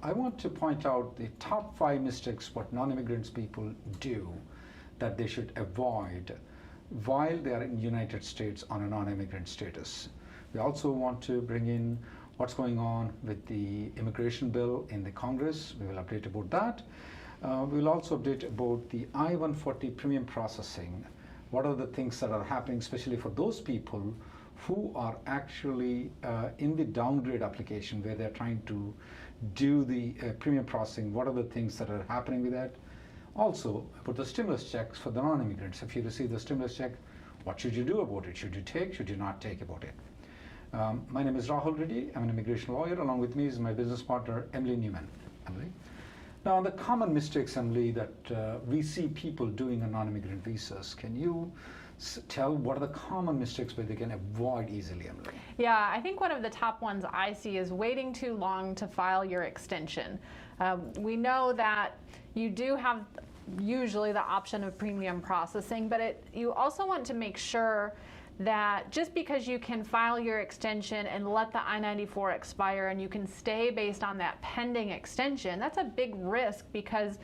I want to point out the top 5 mistakes what non-immigrants people do that they should avoid while they are in United States on a non-immigrant status. We also want to bring in what's going on with the immigration bill in the Congress. We will update about that. We will also update about the I-140 premium processing. What are the things that are happening, especially for those people who are actually in the downgrade application where they're trying to do the premium processing. What are the things that are happening with that? Also, about the stimulus checks for the non-immigrants. If you receive the stimulus check, what should you do about it? Should you take, should you not take about it? My name is Rahul Reddy. I'm an immigration lawyer. Along with me is my business partner, Emily Newman. Emily? Now, on the common mistakes, Emily, that we see people doing on non-immigrant visas, can you tell what are the common mistakes where they can avoid easily, Emily? Yeah, I think one of the top ones I see is waiting too long to file your extension. We know that you do have usually the option of premium processing, but you also want to make sure that just because you can file your extension and let the I-94 expire and you can stay based on that pending extension, that's a big risk because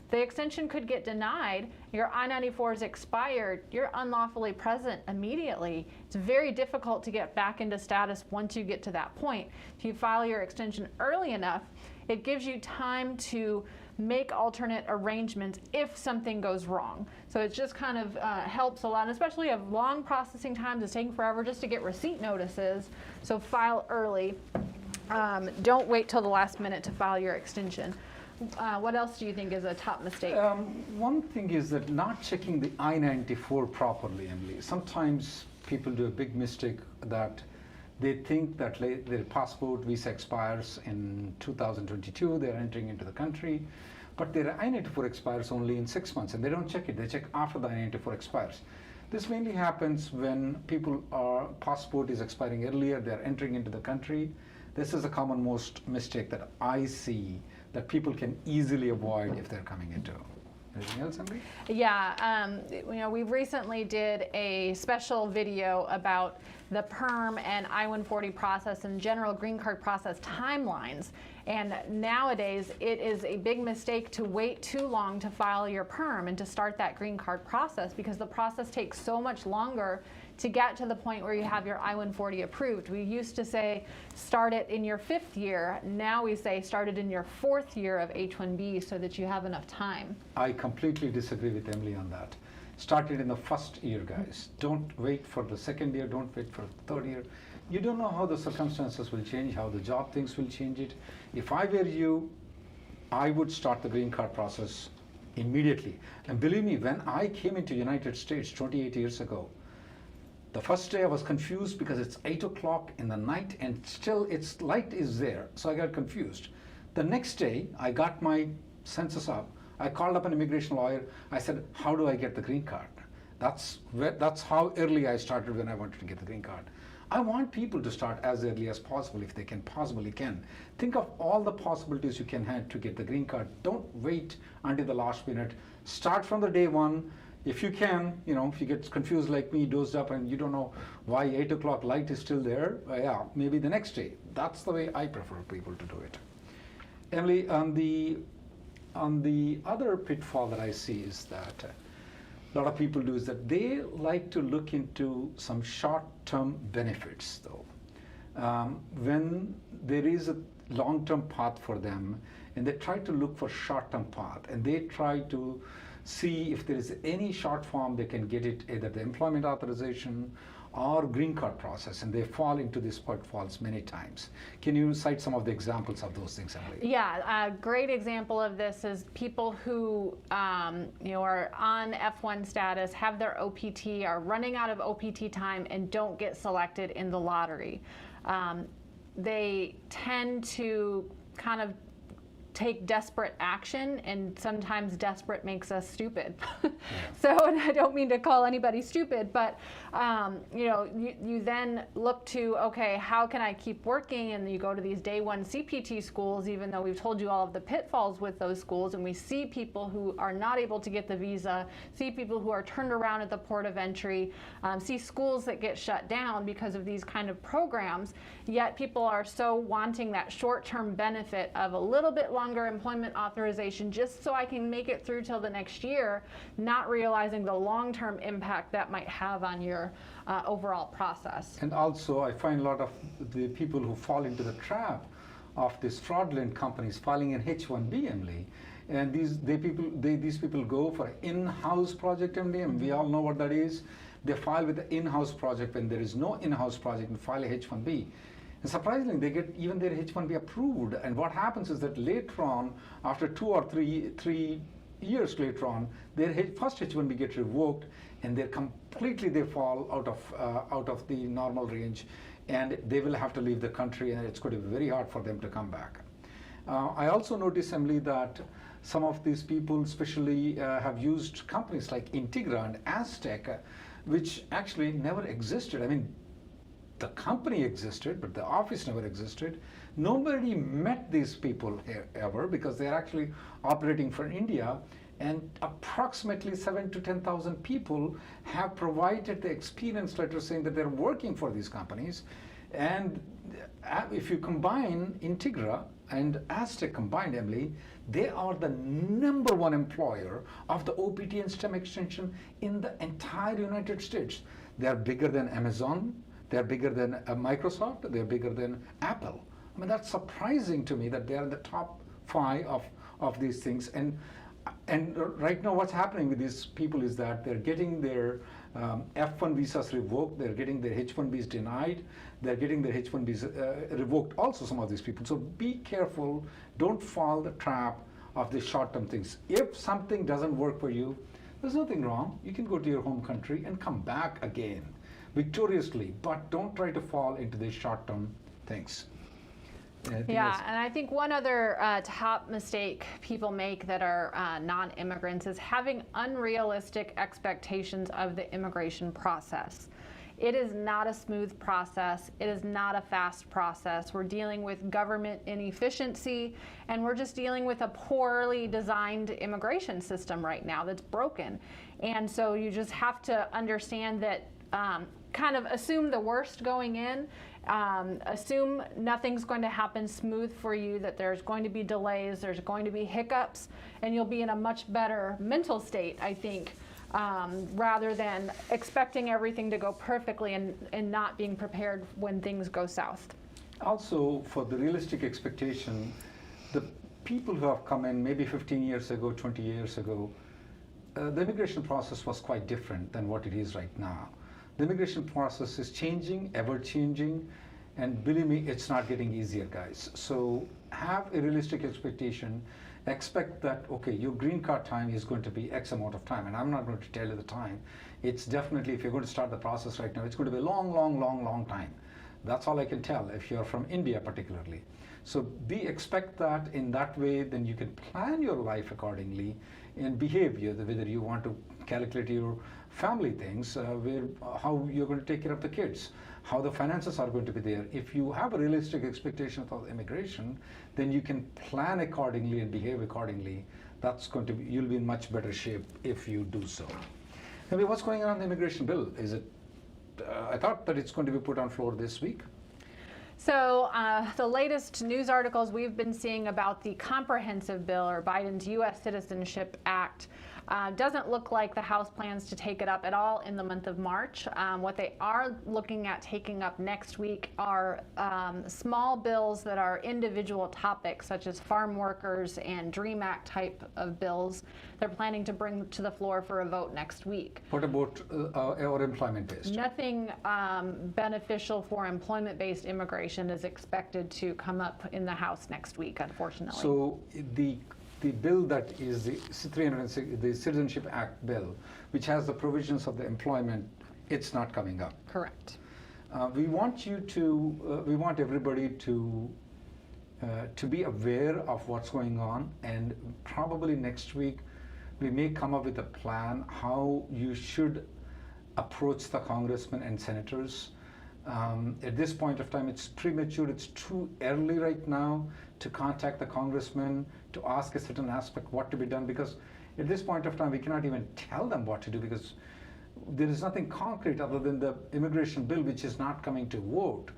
the extension could get denied, your I-94 is expired, you're unlawfully present immediately. It's very difficult to get back into status once you get to that point. If you file your extension early enough, it gives you time to make alternate arrangements if something goes wrong. So it just kind of helps a lot, and especially of long processing times. It's taking forever just to get receipt notices, so file early. Don't wait till the last minute to file your extension. What else do you think is a top mistake? One thing is that not checking the I-94 properly, Emily. Sometimes people do a big mistake that they think that their passport visa expires in 2022, they're entering into the country, but their I-94 expires only in 6 months, and they don't check it. They check after the I-94 expires. This mainly happens when passport is expiring earlier, they're entering into the country. This is the common most mistake that I see that people can easily avoid if they're coming into. Anything else, Emily? Yeah, we recently did a special video about the PERM and I-140 process and general green card process timelines. And nowadays, it is a big mistake to wait too long to file your PERM and to start that green card process because the process takes so much longer to get to the point where you have your I-140 approved. We used to say start it in your 5th year. Now we say start it in your 4th year of H-1B so that you have enough time. I completely disagree with Emily on that. Start it in the 1st year, guys. Don't wait for the 2nd year, don't wait for the 3rd year. You don't know how the circumstances will change, how the job things will change it. If I were you, I would start the green card process immediately. And believe me, when I came into United States 28 years ago, the first day I was confused because it's 8 o'clock in the night and still its light is there, so I got confused. The next day, I got my census up. I called up an immigration lawyer. I said, how do I get the green card? That's how early I started when I wanted to get the green card. I want people to start as early as possible if they can possibly can. Think of all the possibilities you can have to get the green card. Don't wait until the last minute. Start from the day one. If you can, if you get confused like me, dozed up, and you don't know why 8 o'clock light is still there, yeah, maybe the next day. That's the way I prefer people to do it. Emily, on the other pitfall that I see is that a lot of people do is that they like to look into some short-term benefits, though. When there is a long-term path for them, and they try to look for short-term path, and they try to see if there is any short form they can get it, either the employment authorization or green card process, and they fall into these pitfalls many times. Can you cite some of the examples of those things, Emily? Yeah, a great example of this is people who are on F1 status, have their OPT, are running out of OPT time, and don't get selected in the lottery. They tend to kind of take desperate action, and sometimes desperate makes us stupid. So, and I don't mean to call anybody stupid, but you then look to, okay, how can I keep working? And you go to these day one CPT schools, even though we've told you all of the pitfalls with those schools, and we see people who are not able to get the visa, see people who are turned around at the port of entry, see schools that get shut down because of these kind of programs, yet people are so wanting that short-term benefit of a little bit longer employment authorization just so I can make it through till the next year, not realizing the long-term impact that might have on your overall process. And also, I find a lot of the people who fall into the trap of these fraudulent companies filing an H-1B, Emily. And these people go for in-house project, Emily, and we all know what that is. They file with the in-house project when there is no in-house project and file a H-1B. And surprisingly, they get even their H-1B approved. And what happens is that later on, after 2 or 3 years later on, their first H-1B gets revoked, and they fall out of the normal range, and they will have to leave the country, and it's going to be very hard for them to come back. I also noticed, Emily, that some of these people, especially, have used companies like Integra and Aztec, which actually never existed. I mean, the company existed, but the office never existed. Nobody met these people ever, because they're actually operating from India, and approximately 7,000 to 10,000 people have provided the experience letter saying that they're working for these companies. And if you combine Integra and Aztec combined, Emily, they are the #1 employer of the OPT and STEM extension in the entire United States. They are bigger than Amazon, they're bigger than Microsoft, they're bigger than Apple. I mean, that's surprising to me that they are in the top 5 of these things. And right now what's happening with these people is that they're getting their F1 visas revoked, they're getting their H1Bs denied, they're getting their H1Bs revoked also, some of these people. So be careful, don't fall the trap of the short-term things. If something doesn't work for you, there's nothing wrong. You can go to your home country and come back again victoriously, but don't try to fall into these short-term things. Yeah, and I think one other top mistake people make that are non-immigrants is having unrealistic expectations of the immigration process. It is not a smooth process. It is not a fast process. We're dealing with government inefficiency, and we're just dealing with a poorly designed immigration system right now that's broken. And so you just have to understand that, kind of assume the worst going in, assume nothing's going to happen smooth for you, that there's going to be delays, there's going to be hiccups, and you'll be in a much better mental state, I think, rather than expecting everything to go perfectly and not being prepared when things go south. Also, for the realistic expectation, the people who have come in maybe 15 years ago, 20 years ago, the immigration process was quite different than what it is right now. The immigration process is changing, ever changing, and believe me, it's not getting easier, guys. So have a realistic expectation. Expect that, okay, your green card time is going to be X amount of time, and I'm not going to tell you the time. It's definitely, if you're going to start the process right now, it's going to be a long, long, long, long time. That's all I can tell, if you're from India particularly. So expect that in that way, then you can plan your life accordingly and behavior, whether you want to calculate your family things, how you're going to take care of the kids, how the finances are going to be there. If you have a realistic expectation of immigration, then you can plan accordingly and behave accordingly. That's going to be, you'll be in much better shape if you do so. I mean, what's going on in the immigration bill? Is it, I thought that it's going to be put on floor this week. So the latest news articles we've been seeing about the comprehensive bill, or Biden's U.S. Citizenship Act, doesn't look like the House plans to take it up at all in the month of March. What they are looking at taking up next week are small bills that are individual topics, such as farm workers and DREAM Act type of bills. They're planning to bring to the floor for a vote next week. What about our employment-based? Nothing beneficial for employment-based immigration is expected to come up in the House next week, unfortunately. So the bill that is the Citizenship Act bill, which has the provisions of the employment, it's not coming up. Correct. We want everybody to to be aware of what's going on, and probably next week we may come up with a plan how you should approach the congressmen and senators. At this point of time, it's premature, it's too early right now to contact the congressmen to ask a certain aspect what to be done, because at this point of time we cannot even tell them what to do, because there is nothing concrete other than the immigration bill, which is not coming to vote.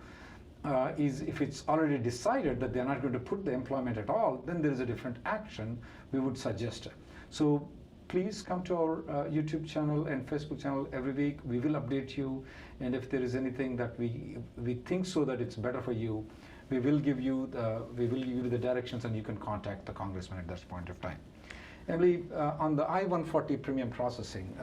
Is if it's already decided that they're not going to put the employment at all, then there is a different action we would suggest. So please come to our YouTube channel and Facebook channel every week. We will update you, and if there is anything that we think so that it's better for you, we will give you the directions, and you can contact the congressman at that point of time. Emily, on the I-140 premium processing,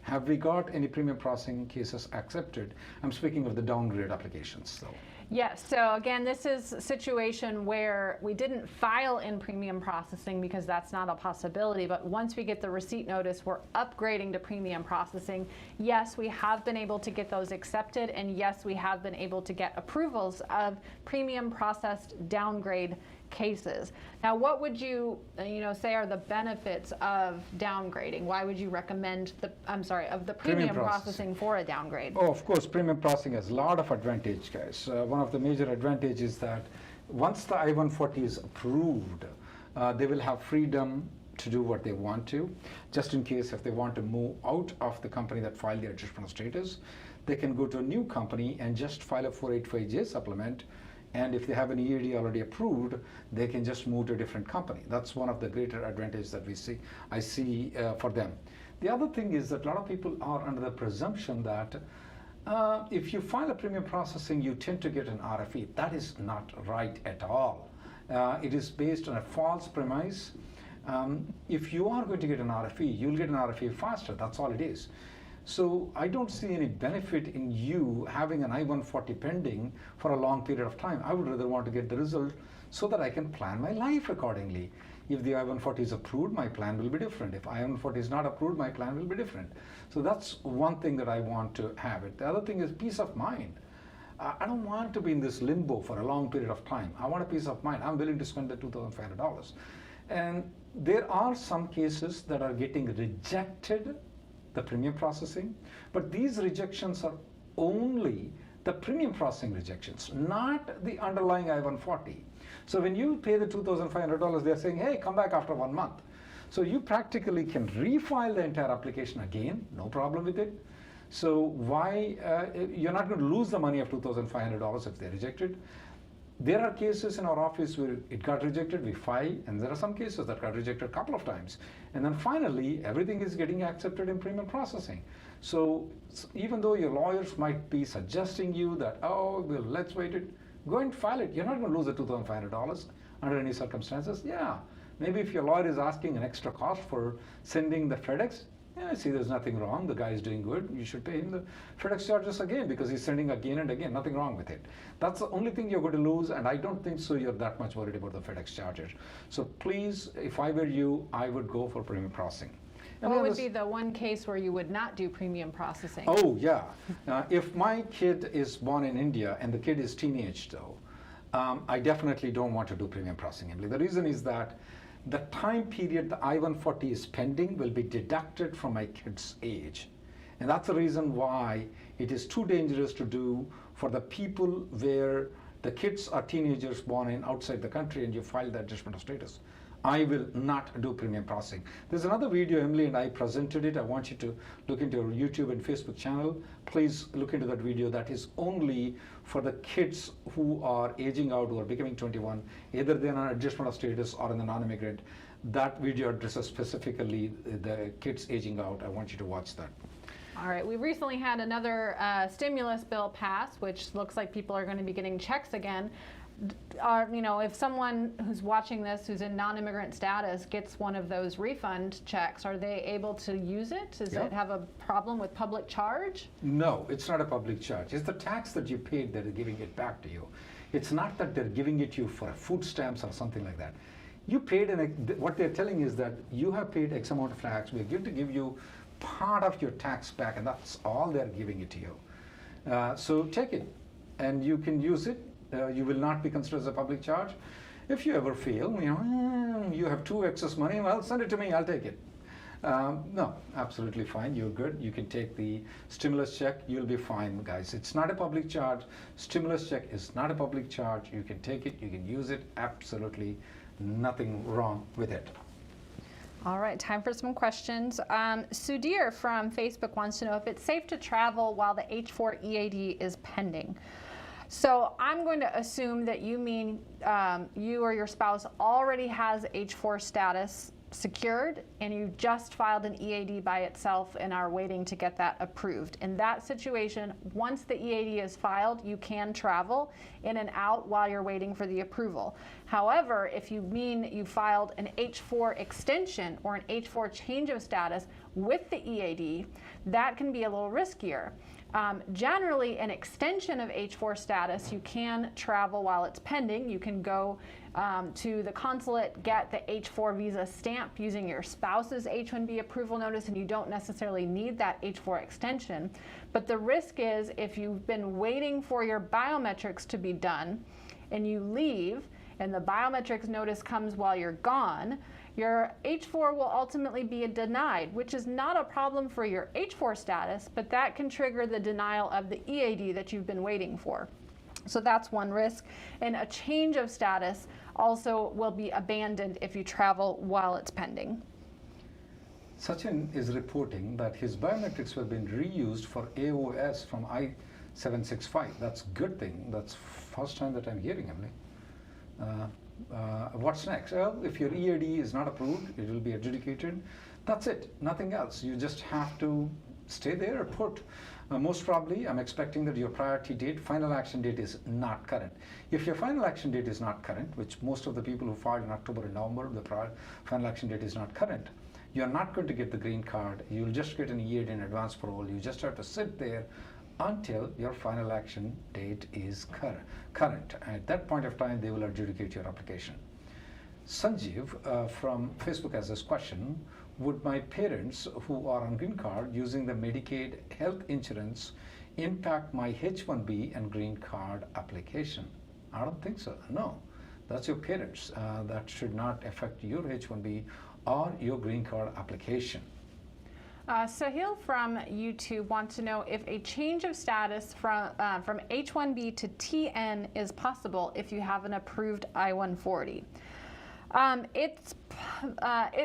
have we got any premium processing cases accepted? I'm speaking of the downgrade applications, though. Yes, so again, this is a situation where we didn't file in premium processing because that's not a possibility, but once we get the receipt notice, we're upgrading to premium processing. Yes, we have been able to get those accepted, and yes, we have been able to get approvals of premium processed downgrade cases. Now, what would you, say are the benefits of downgrading? Why would you recommend of the premium processing for a downgrade? Oh, of course, premium processing has a lot of advantage, guys. One of the major advantages is that once the I-140 is approved, they will have freedom to do what they want to. Just in case if they want to move out of the company that filed the adjustment of status, they can go to a new company and just file a 485J supplement. And if they have an EAD already approved, they can just move to a different company. That's one of the greater advantages that I see for them. The other thing is that a lot of people are under the presumption that if you file a premium processing, you tend to get an RFE. That is not right at all. It is based on a false premise. If you are going to get an RFE, you'll get an RFE faster. That's all it is. So I don't see any benefit in you having an I-140 pending for a long period of time. I would rather want to get the result so that I can plan my life accordingly. If the I-140 is approved, my plan will be different. If I-140 is not approved, my plan will be different. So that's one thing that I want to have it. The other thing is peace of mind. I don't want to be in this limbo for a long period of time. I want a peace of mind. I'm willing to spend the $2,500. And there are some cases that are getting rejected, the premium processing, but these rejections are only the premium processing rejections, not the underlying I-140. So when you pay the $2,500, they're saying, hey, come back after 1 month. So you practically can refile the entire application again, no problem with it. So why, you're not going to lose the money of $2,500 if they reject it. There are cases in our office where it got rejected, we file, and there are some cases that got rejected a couple of times. And then finally, everything is getting accepted in premium processing. So even though your lawyers might be suggesting you that, oh, well, let's wait it, go and file it. You're not going to lose the $2,500 under any circumstances. Yeah, maybe if your lawyer is asking an extra cost for sending the FedEx, yeah, I see there's nothing wrong. The guy is doing good. You should pay him the FedEx charges again because he's sending again and again. Nothing wrong with it. That's the only thing you're going to lose, and I don't think so you're that much worried about the FedEx charges. So please, if I were you, I would go for premium processing. What would be the one case where you would not do premium processing? Oh, yeah. If my kid is born in India and the kid is teenage though, I definitely don't want to do premium processing. The reason is that the time period the I-140 is pending will be deducted from my kid's age. And that's the reason why it is too dangerous to do for the people where the kids are teenagers born in outside the country and you file the adjustment of status. I will not do premium processing. There's another video, Emily and I presented it. I want you to look into our YouTube and Facebook channel. Please look into that video. That is only for the kids who are aging out, who are becoming 21, either they're on adjustment of status or in the non-immigrant. That video addresses specifically the kids aging out. I want you to watch that. All right, we recently had another stimulus bill pass, which looks like people are going to be getting checks again. If someone who's watching this, who's in non-immigrant status, gets one of those refund checks, are they able to use it? Does it have a problem with public charge? No, it's not a public charge. It's the tax that you paid that is giving it back to you. It's not that they're giving it to you for food stamps or something like that. You paid, what they're telling is that you have paid X amount of tax. We're going to give you part of your tax back, and that's all they're giving it to you. So take it, and you can use it. you will not be considered as a public charge. If you ever feel, you have too excess money, well, send it to me, I'll take it. No, absolutely fine, you're good. You can take the stimulus check, you'll be fine, guys. It's not a public charge. Stimulus check is not a public charge. You can take it, you can use it, absolutely nothing wrong with it. All right, time for some questions. Sudhir from Facebook wants to know if it's safe to travel while the H-4 EAD is pending. So I'm going to assume that you mean you or your spouse already has H-4 status secured and you just filed an EAD by itself and are waiting to get that approved. In that situation, once the EAD is filed, you can travel in and out while you're waiting for the approval. However, if you mean you filed an H-4 extension or an H-4 change of status with the EAD, that can be a little riskier. Generally, an extension of H-4 status, you can travel while it's pending. You can go to the consulate, get the H-4 visa stamp using your spouse's H-1B approval notice, and you don't necessarily need that H-4 extension. But the risk is if you've been waiting for your biometrics to be done and you leave and the biometrics notice comes while you're gone, your H-4 will ultimately be denied, which is not a problem for your H-4 status, but that can trigger the denial of the EAD that you've been waiting for. So that's one risk. And a change of status also will be abandoned if you travel while it's pending. Sachin is reporting that his biometrics have been reused for AOS from I-765. That's a good thing. That's first time that I'm hearing, Emily. What's next? Well, if your EAD is not approved, it will be adjudicated. That's it, nothing else. You just have to stay there or put. Most probably, I'm expecting that your priority date, final action date is not current. If your final action date is not current, which most of the people who filed in October and November, the final action date is not current, you're not going to get the green card. You'll just get an EAD in advance parole. You just have to sit there until your final action date is current. At that point of time, they will adjudicate your application. Sanjeev from Facebook has this question: would my parents who are on green card using the Medicaid health insurance impact my H-1B and green card application? I don't think so, no. That's your parents. That should not affect your H-1B or your green card application. Sahil from YouTube wants to know if a change of status from H-1B to TN is possible if you have an approved I-140.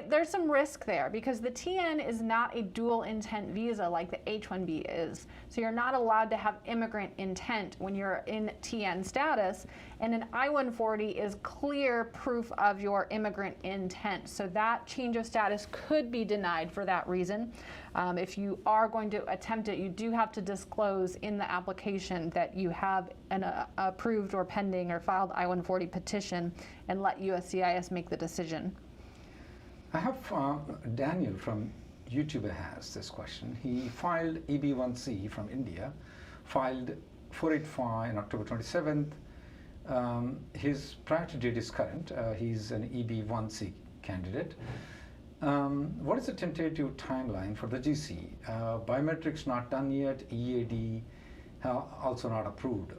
There's some risk there because the TN is not a dual intent visa like the H-1B is. So you're not allowed to have immigrant intent when you're in TN status, and an I-140 is clear proof of your immigrant intent. So that change of status could be denied for that reason. If you are going to attempt it, you do have to disclose in the application that you have an approved or pending or filed I-140 petition and let USCIS make the decision. I have Daniel from YouTube has this question. He filed EB1C from India, filed 485 on October 27th. His priority date is current. He's an EB1C candidate. What is the tentative timeline for the GC? Biometrics not done yet, EAD also not approved.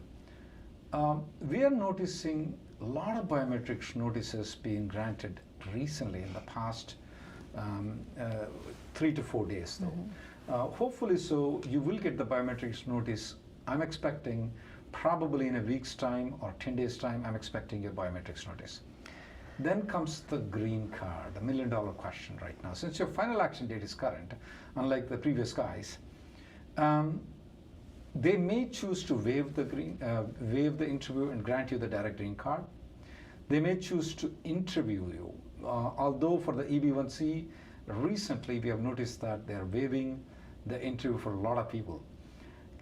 We are noticing a lot of biometrics notices being granted recently in the past 3 to 4 days though. Hopefully so you will get the biometrics notice. I'm expecting probably in a week's time or 10 days time, I'm expecting your biometrics notice. Then comes the green card, the $1 million question right now. Since your final action date is current, unlike the previous guys, they may choose to waive the interview and grant you the direct green card. They may choose to interview you. Although for the EB1C, recently we have noticed that they are waiving the interview for a lot of people.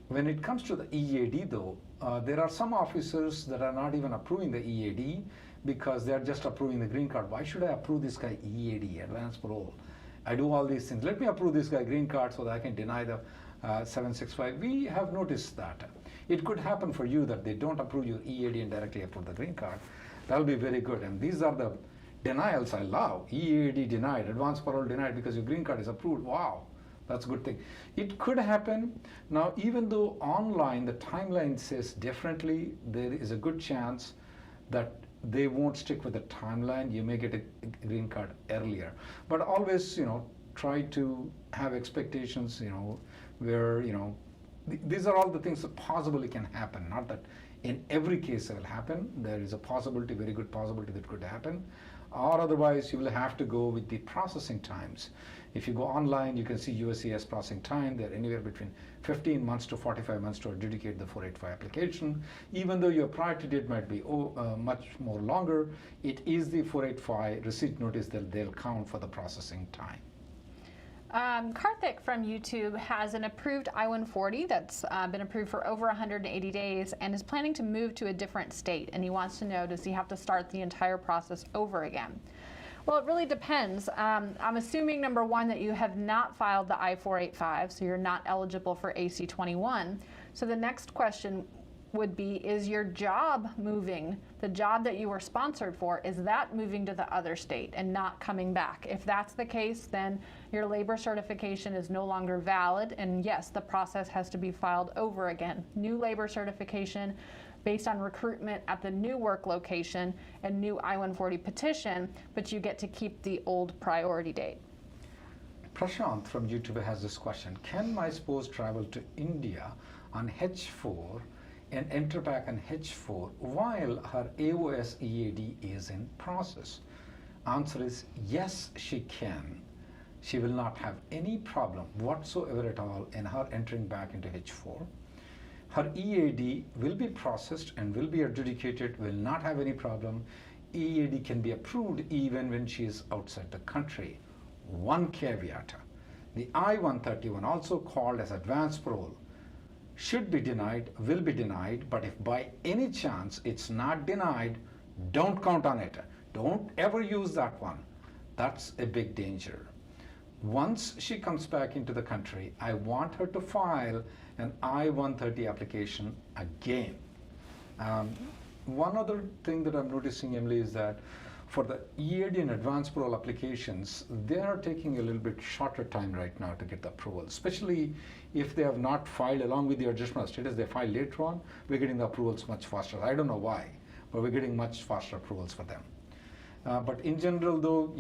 When it comes to the EAD though, there are some officers that are not even approving the EAD because they are just approving the green card. Why should I approve this guy EAD, advance parole? I do all these things. Let me approve this guy green card so that I can deny the 765. We have noticed that. It could happen for you that they don't approve your EAD and directly approve the green card. That will be very good. And these are the denials I love. EAD denied, advance parole denied because your green card is approved. Wow, That's a good thing. It could happen. Now, even though online the timeline says differently, there is a good chance that they won't stick with the timeline. You may get a green card earlier. But always, try to have expectations, where, these are all the things that possibly can happen. Not that in every case it will happen. There is a possibility, very good possibility that could happen. Or otherwise, you will have to go with the processing times. If you go online, you can see USCIS processing time. They're anywhere between 15 months to 45 months to adjudicate the 485 application. Even though your priority date might be much more longer, it is the 485 receipt notice that they'll count for the processing time. Karthik from YouTube has an approved I-140 that's been approved for over 180 days and is planning to move to a different state. And he wants to know, does he have to start the entire process over again? Well, it really depends. I'm assuming, number one, that you have not filed the I-485, so you're not eligible for AC-21. So the next question would be, is your job moving? The job that you were sponsored for, is that moving to the other state and not coming back? If that's the case, then your labor certification is no longer valid, and yes, the process has to be filed over again. New labor certification based on recruitment at the new work location and new I-140 petition, but you get to keep the old priority date. Prashant from YouTube has this question. Can my spouse travel to India on H4 and enter back on H4 while her AOS EAD is in process? Answer is yes, she can. She will not have any problem whatsoever at all in her entering back into H4. Her EAD will be processed and will be adjudicated, will not have any problem. EAD can be approved even when she is outside the country. One caveat, the I-131, also called as advance parole, should be denied, will be denied, but if by any chance it's not denied, don't count on it. Don't ever use that one. That's a big danger. Once she comes back into the country, I want her to file an I-130 application again. One other thing that I'm noticing, Emily, is that for the EAD and advance parole applications, they are taking a little bit shorter time right now to get the approval, especially if they have not filed along with the adjustment of status. They file later on, we're getting the approvals much faster. I don't know why, but we're getting much faster approvals for them. But in general, though,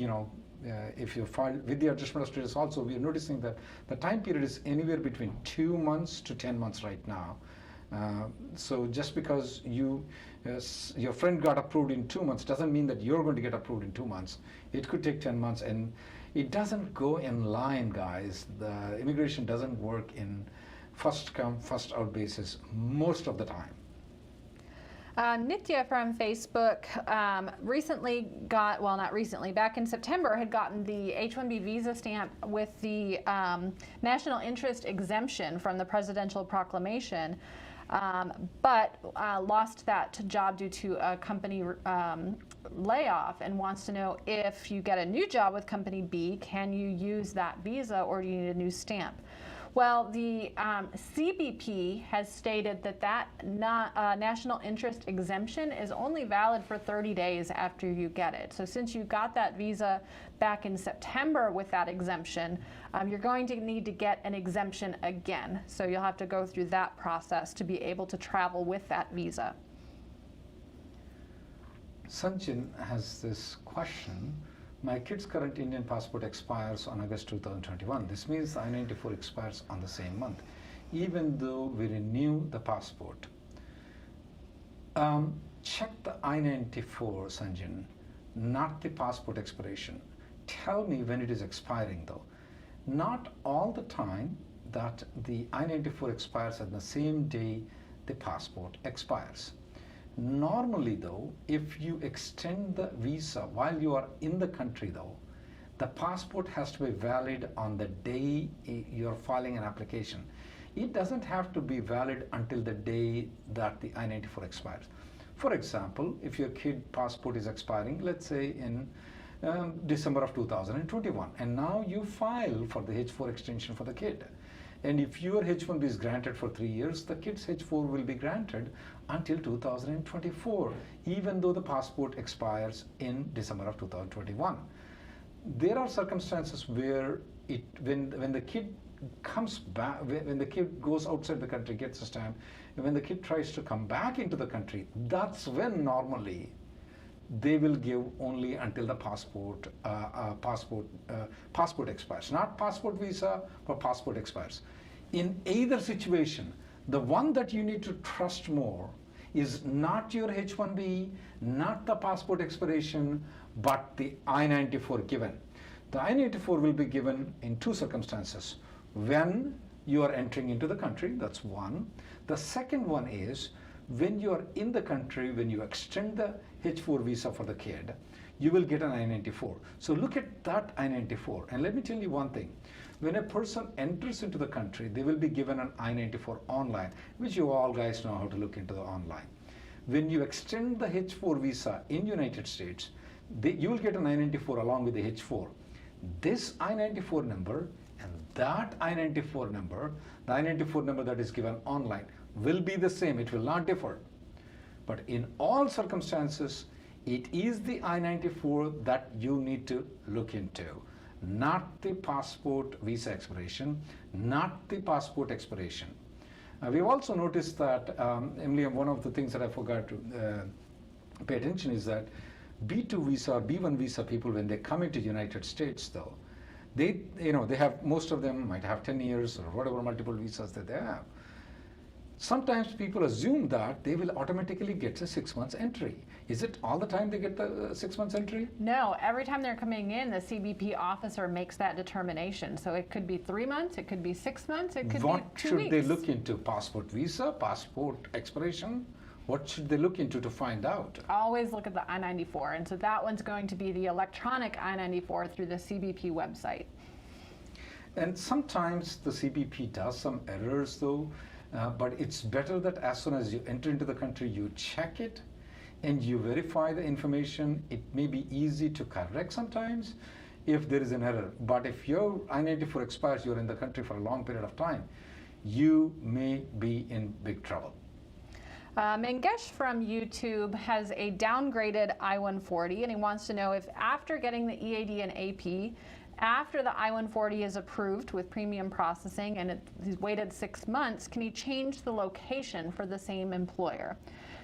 if you file with the adjustment of status also, we are noticing that the time period is anywhere between 2 months to 10 months right now. So just because your friend got approved in 2 months doesn't mean that you're going to get approved in 2 months. It could take 10 months, and it doesn't go in line, guys. The immigration doesn't work in first come, first out basis most of the time. Nitya from Facebook recently got, well, not recently, back in September had gotten the H-1B visa stamp with the national interest exemption from the presidential proclamation, but lost that job due to a company layoff, and wants to know, if you get a new job with company B, can you use that visa, or do you need a new stamp? Well, the CBP has stated that national interest exemption is only valid for 30 days after you get it. So since you got that visa back in September with that exemption, you're going to need to get an exemption again. So you'll have to go through that process to be able to travel with that visa. Sanjin has this question. My kid's current Indian passport expires on August 2021. This means I-94 expires on the same month, even though we renew the passport. Check the I-94, Sanjin, not the passport expiration. Tell me when it is expiring, though. Not all the time that the I-94 expires at the same day the passport expires. Normally, though, if you extend the visa while you are in the country, though, the passport has to be valid on the day you're filing an application. It doesn't have to be valid until the day that the I-94 expires. For example, if your kid passport is expiring, let's say in December of 2021, and now you file for the H4 extension for the kid. And if your H-1B is granted for 3 years, the kid's H-4 will be granted until 2024, even though the passport expires in December of 2021. There are circumstances where when the kid comes back, when the kid goes outside the country, gets a stamp, and when the kid tries to come back into the country, that's when normally they will give only until the passport expires. Not passport visa, but passport expires. In either situation, the one that you need to trust more is not your H-1B, not the passport expiration, but the I-94 given. The I-94 will be given in two circumstances. When you are entering into the country, that's one. The second one is when you are in the country, when you extend the H-4 visa for the kid, you will get an I-94. So look at that I-94. And let me tell you one thing. When a person enters into the country, they will be given an I-94 online, which you all guys know how to look into the online. When you extend the H-4 visa in United States, you will get an I-94 along with the H-4. This I-94 number and that I-94 number, the I-94 number that is given online, will be the same. It will not differ. But in all circumstances, it is the I-94 that you need to look into, not the passport visa expiration, not the passport expiration. We've also noticed that, Emily, one of the things that I forgot to pay attention is that B2 visa or B1 visa people, when they come into United States though, they have, most of them might have 10 years or whatever multiple visas that they have. Sometimes people assume that they will automatically get a 6 months entry. Is it all the time they get the 6 months entry? No, every time they're coming in, the CBP officer makes that determination. So it could be 3 months, it could be 6 months, it could be 2 weeks. What should they look into? Passport visa, passport expiration? What should they look into to find out? Always look at the I-94, and so that one's going to be the electronic I-94 through the CBP website. And sometimes the CBP does some errors though, but it's better that as soon as you enter into the country, you check it and you verify the information. It may be easy to correct sometimes if there is an error, but if your I-94 expires, you're in the country for a long period of time, you may be in big trouble. Mangesh from YouTube has a downgraded I-140, and he wants to know if after getting the EAD and AP, after the I-140 is approved with premium processing and he's waited 6 months, can he change the location for the same employer?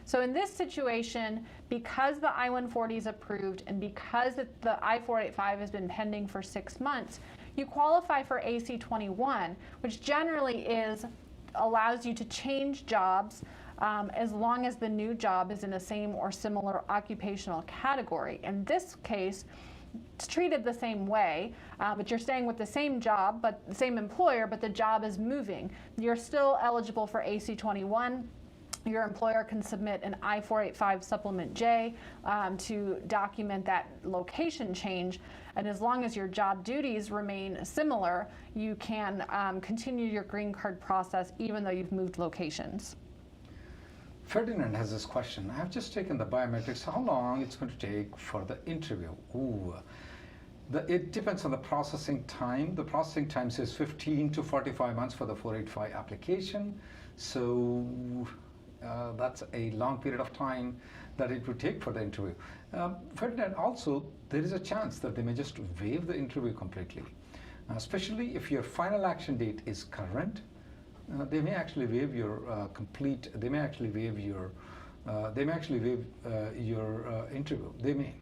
So in this situation, because the I-140 is approved and because the I-485 has been pending for 6 months, you qualify for AC-21, which generally allows you to change jobs as long as the new job is in the same or similar occupational category. In this case, it's treated the same way, but you're staying with the same job, but the same employer, but the job is moving. You're still eligible for AC-21. Your employer can submit an I-485 Supplement J to document that location change, and as long as your job duties remain similar, you can continue your green card process even though you've moved locations. Ferdinand has this question. I have just taken the biometrics. How long it's going to take for the interview? Ooh. It depends on the processing time. The processing time says 15 to 45 months for the 485 application. So that's a long period of time that it would take for the interview. Ferdinand, also, there is a chance that they may just waive the interview completely, especially if your final action date is current. They may actually waive your your interview. They may.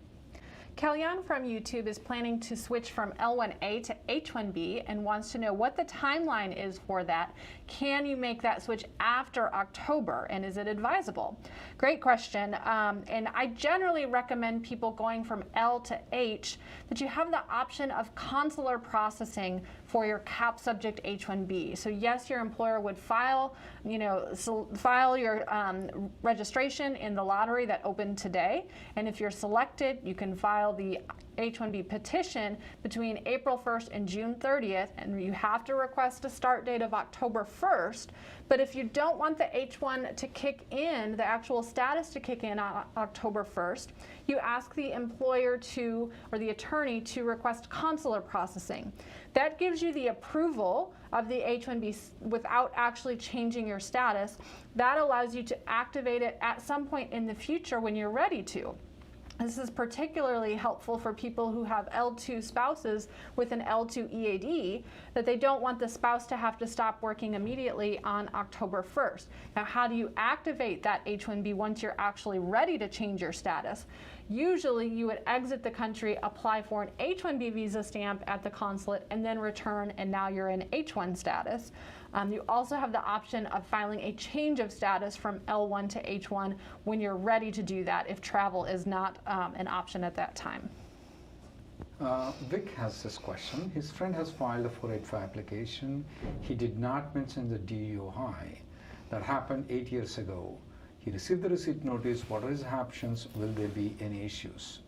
Kalyan from YouTube is planning to switch from L1A to H1B and wants to know what the timeline is for that. Can you make that switch after October, and is it advisable? Great question, and I generally recommend people going from L to H that you have the option of consular processing for your cap subject H1B. So yes, your employer would file your registration in the lottery that opened today, and if you're selected, you can file the H-1B petition between April 1st and June 30th, and you have to request a start date of October 1st. But if you don't want the H-1 to kick in, the actual status to kick in on October 1st, you ask the employer or the attorney to request consular processing. That gives you the approval of the H-1B without actually changing your status. That allows you to activate it at some point in the future when you're ready to. This is particularly helpful for people who have L2 spouses with an L2 EAD, that they don't want the spouse to have to stop working immediately on October 1st. Now, how do you activate that H-1B once you're actually ready to change your status? Usually you would exit the country, apply for an H-1B visa stamp at the consulate, and then return, and now you're in H-1 status. You also have the option of filing a change of status from L1 to H1 when you're ready to do that, if travel is not an option at that time. Vic has this question. His friend has filed a 485 application. He did not mention the DUI. That happened 8 years ago. He received the receipt notice. What are his options? Will there be any issues?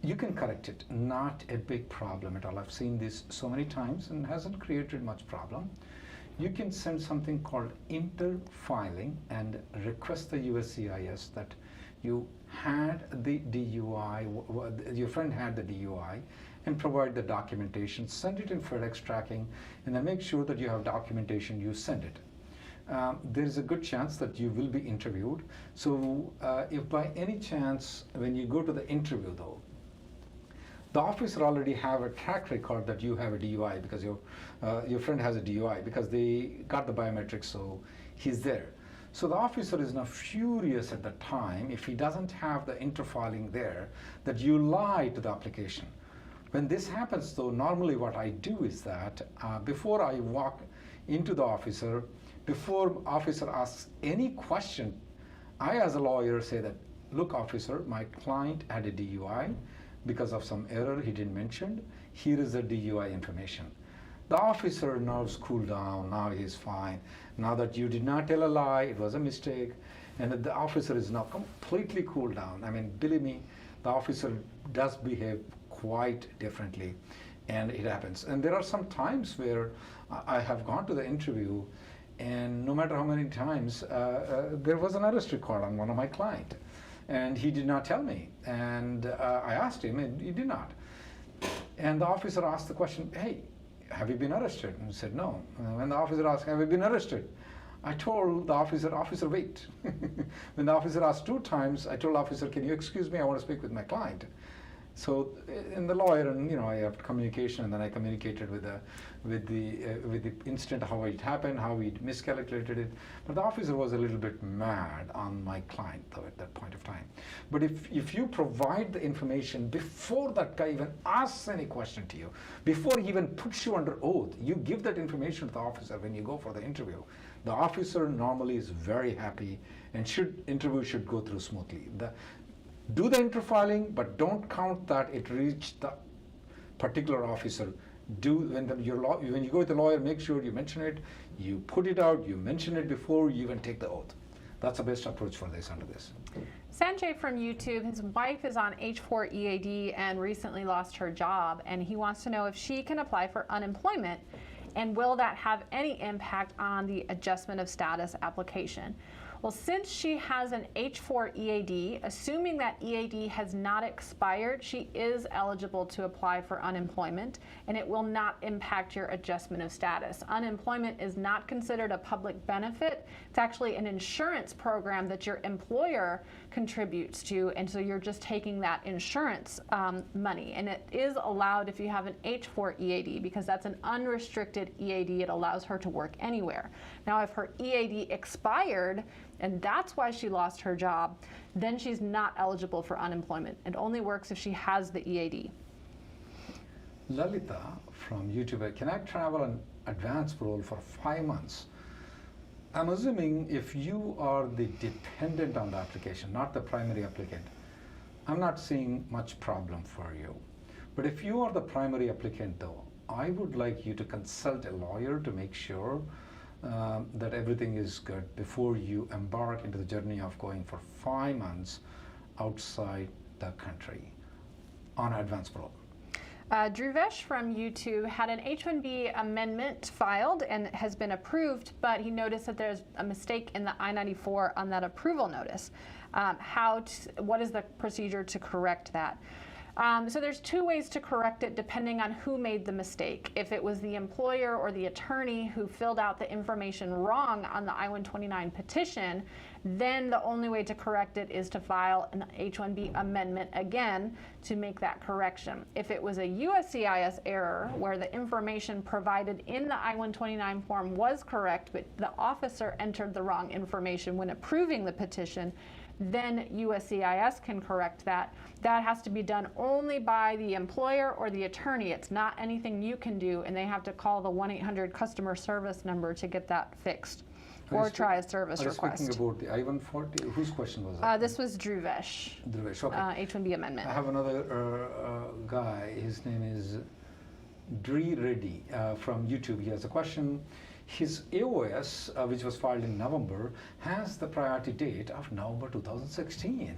You can correct it. Not a big problem at all. I've seen this so many times and hasn't created much problem. You can send something called interfiling and request the USCIS that you had the DUI, your friend had the DUI, and provide the documentation. Send it in FedEx tracking, and then make sure that you have documentation, you send it. There is a good chance that you will be interviewed. So if by any chance, when you go to the interview though, the officer already have a track record that you have a DUI because your friend has a DUI because they got the biometrics, so he's there. So the officer is now furious at the time if he doesn't have the interfiling there that you lied to the application. When this happens though, normally what I do is that before I walk into the officer, before officer asks any question, I as a lawyer say that, look officer, my client had a DUI because of some error he didn't mention. Here is the DUI information. The officer nerves cool down, now he is fine. Now that you did not tell a lie, it was a mistake, and the officer is now completely cooled down. I mean, believe me, the officer does behave quite differently, and it happens. And there are some times where I have gone to the interview, and no matter how many times, there was an arrest record on one of my clients. And he did not tell me. And I asked him, and he did not. And the officer asked the question, hey, have you been arrested? And he said, no. And when the officer asked, have you been arrested? I told the officer, wait. When the officer asked 2 times, I told the officer, can you excuse me? I want to speak with my client. So, in the lawyer, and I have communication, and then I communicated with the incident, how it happened, how we miscalculated it. But the officer was a little bit mad on my client, though, at that point of time. But if you provide the information before that guy even asks any question to you, before he even puts you under oath, you give that information to the officer when you go for the interview. The officer normally is very happy, and interview should go through smoothly. Do the interfiling, but don't count that it reached the particular officer. When you go with the lawyer, make sure you mention it, you put it out, you mention it before you even take the oath. That's the best approach for this under this. Sanjay from YouTube, his wife is on H4 EAD and recently lost her job, and he wants to know if she can apply for unemployment, and will that have any impact on the adjustment of status application? Well, since she has an H4 EAD, assuming that EAD has not expired, she is eligible to apply for unemployment, and it will not impact your adjustment of status. Unemployment is not considered a public benefit. It's actually an insurance program that your employer contributes to, and so you're just taking that insurance money. And it is allowed if you have an H4 EAD, because that's an unrestricted EAD. It allows her to work anywhere. Now, if her EAD expired, and that's why she lost her job, then she's not eligible for unemployment. It only works if she has the EAD. Lalita from YouTube, can I travel on advance parole for 5 months? I'm assuming if you are the dependent on the application, not the primary applicant, I'm not seeing much problem for you. But if you are the primary applicant though, I would like you to consult a lawyer to make sure that everything is good before you embark into the journey of going for 5 months outside the country on advance parole. Dhruvesh from YouTube had an H-1B amendment filed and has been approved, but he noticed that there's a mistake in the I-94 on that approval notice. What is the procedure to correct that? So there's two ways to correct it depending on who made the mistake. If it was the employer or the attorney who filled out the information wrong on the I-129 petition, then the only way to correct it is to file an H-1B amendment again to make that correction. If it was a USCIS error where the information provided in the I-129 form was correct, but the officer entered the wrong information when approving the petition, then USCIS can correct that. That has to be done only by the employer or the attorney. It's not anything you can do, and they have to call the 1-800 customer service number to get that fixed, or try a service request. Are you speaking about the I-140? Whose question was that? This was Dhruvesh. Dhruvesh, okay. H-1B amendment. I have another guy. His name is Dre Reddy from YouTube. He has a question. His AOS, which was filed in November, has the priority date of November 2016.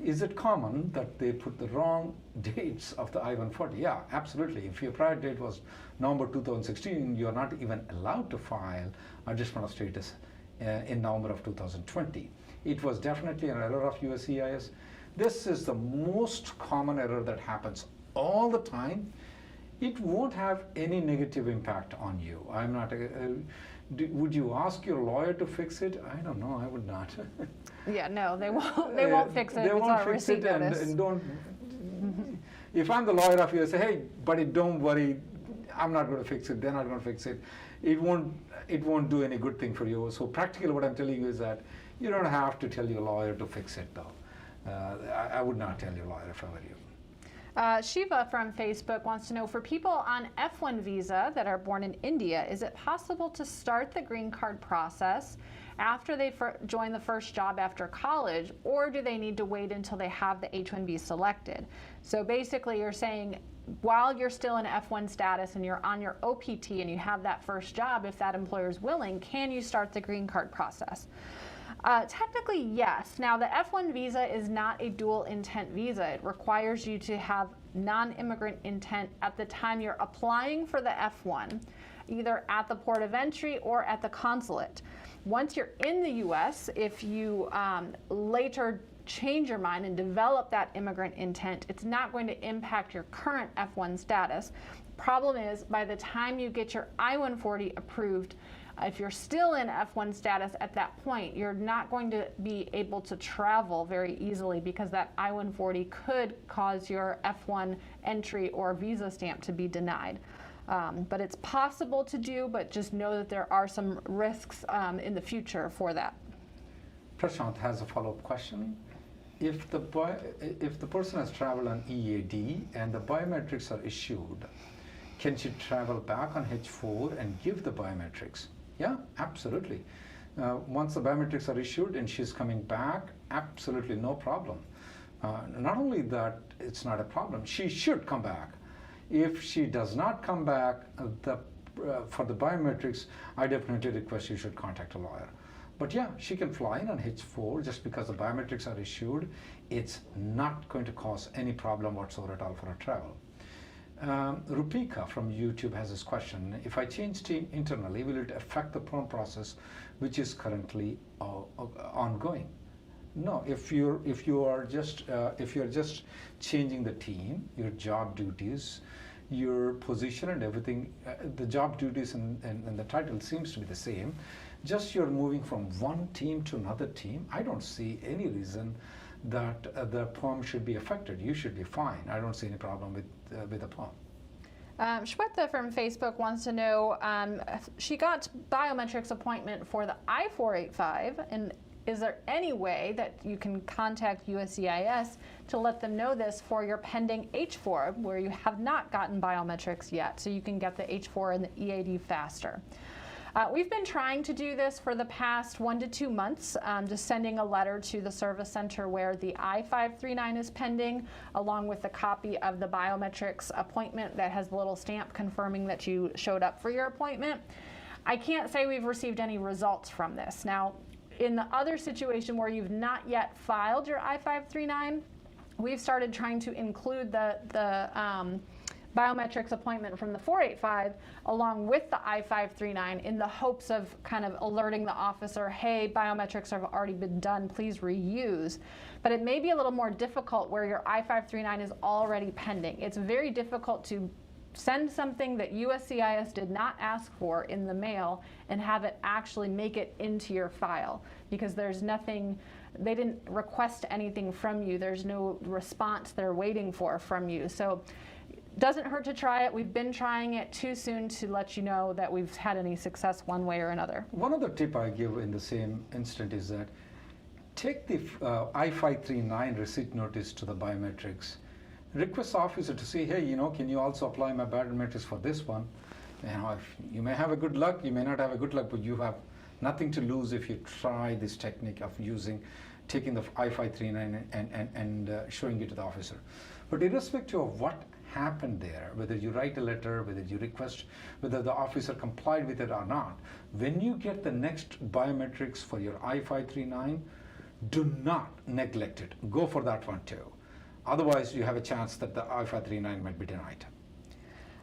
Is it common that they put the wrong dates of the I-140? Yeah, absolutely. If your priority date was November 2016, you're not even allowed to file adjustment of status in November of 2020. It was definitely an error of USCIS. This is the most common error that happens all the time. It won't have any negative impact on you. I'm not. Would you ask your lawyer to fix it? I don't know. I would not. Yeah, no, they won't. They won't fix it. They won't fix it, and don't. If I'm the lawyer of you, I say, hey, buddy, don't worry. I'm not going to fix it. They're not going to fix it. It won't do any good thing for you. So practically, what I'm telling you is that you don't have to tell your lawyer to fix it, though. I would not tell your lawyer if I were you. Shiva from Facebook wants to know, for people on F1 visa that are born in India, is it possible to start the green card process after they join the first job after college, or do they need to wait until they have the H-1B selected? So basically you're saying, while you're still in F1 status and you're on your OPT and you have that first job, if that employer is willing, can you start the green card process? Technically, yes. Now, the F1 visa is not a dual intent visa. It requires you to have non-immigrant intent at the time you're applying for the F1, either at the port of entry or at the consulate. Once you're in the U.S., if you later change your mind and develop that immigrant intent, it's not going to impact your current F1 status. Problem is, by the time you get your I-140 approved, if you're still in F1 status at that point, you're not going to be able to travel very easily because that I-140 could cause your F1 entry or visa stamp to be denied. But it's possible to do, but just know that there are some risks in the future for that. Prashant has a follow-up question. If the person has traveled on EAD and the biometrics are issued, can she travel back on H4 and give the biometrics? Yeah, absolutely. Once the biometrics are issued and she's coming back, absolutely no problem. Not only that, it's not a problem. She should come back. If she does not come back for the biometrics, I definitely request you should contact a lawyer. But yeah, she can fly in on H4 just because the biometrics are issued. It's not going to cause any problem whatsoever at all for her travel. Rupika from YouTube has this question. If I change team internally, will it affect the perm process, which is currently ongoing? No. If you're just changing the team, your job duties, your position and everything, the job duties and the title seems to be the same. Just you're moving from one team to another team. I don't see any reason that the perm should be affected. You should be fine. I don't see any problem with the perm. Shweta from Facebook wants to know, she got biometrics appointment for the I-485, and is there any way that you can contact USCIS to let them know this for your pending H-4, where you have not gotten biometrics yet, so you can get the H-4 and the EAD faster? We've been trying to do this for the past 1 to 2 months, just sending a letter to the service center where the I-539 is pending, along with a copy of the biometrics appointment that has a little stamp confirming that you showed up for your appointment. I can't say we've received any results from this. Now, in the other situation where you've not yet filed your I-539, we've started trying to include the biometrics appointment from the 485 along with the I-539 in the hopes of kind of alerting the officer, hey, biometrics have already been done, please reuse. But it may be a little more difficult where your I-539 is already pending. It's very difficult to send something that USCIS did not ask for in the mail and have it actually make it into your file, because there's nothing, they didn't request anything from you. There's no response they're waiting for from you. So doesn't hurt to try it. We've been trying it. Too soon to let you know that we've had any success one way or another. One other tip I give in the same instant is that take the I-539 receipt notice to the biometrics. Request the officer to say, hey, can you also apply my biometrics for this one? If you may have a good luck, you may not have a good luck, but you have nothing to lose if you try this technique of taking the I-539 and showing it to the officer. But irrespective of what happened there, whether you write a letter, whether you request, whether the officer complied with it or not, when you get the next biometrics for your I-539, do not neglect it. Go for that one too. Otherwise, you have a chance that the I-539 might be denied.